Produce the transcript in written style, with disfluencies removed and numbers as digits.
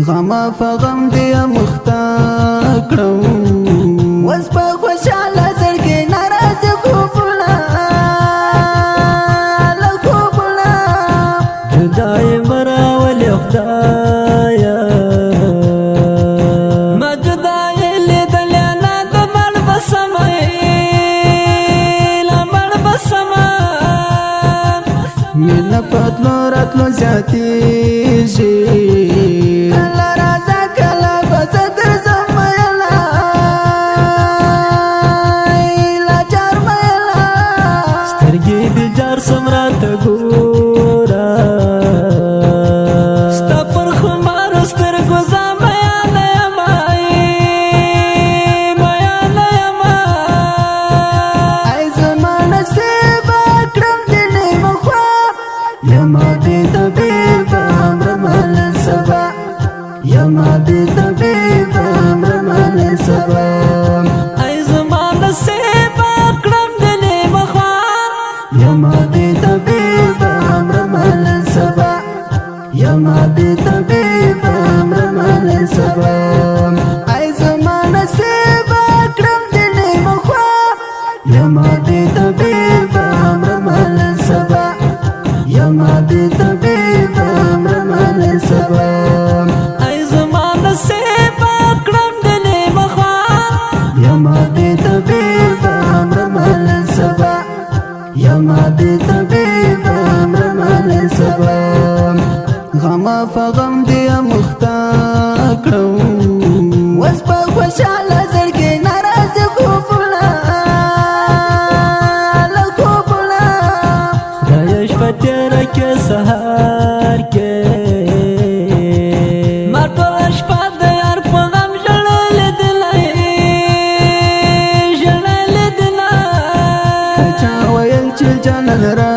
غما فغم دی مختا کړم وس په خوشاله زړګي ناراض خوبونه لخوبونه جدای مراول خدایا ما جدای لیدل نه د مړ بسمه لا مړ بسمه مینه پاتلو راتلو زیاتیږي سمرات ګورا ستا پر خمار سترګو زمایا لمای مایا لما ای زمانه سیب کړم دې مخوا یما دې طبيب امر مل سبا یما دې طبيب امر مل سبا ای زمانه سیب کړم دې مخوا یما دې طبيب امر مل سبا یما دې طبيب امر مل سبا ای زمانه سیب کړم دې مخوا یما دې طبيب امر مل سبا یما دې طبيب امر مل سبا ای زمانه سیب کړم دې مخوا یما دې طبيب امر مل سبا یما دې طبيب امر مل سبا غما فغم دی مختا کړم وس په خوشاله زړګي ناراض خوبونه لخوبونه خدای شپه تیره کې سهار کې ما ټوله شپه د یار په غم ژړلې دلای ژړلې دلای چا ویل چې جانان را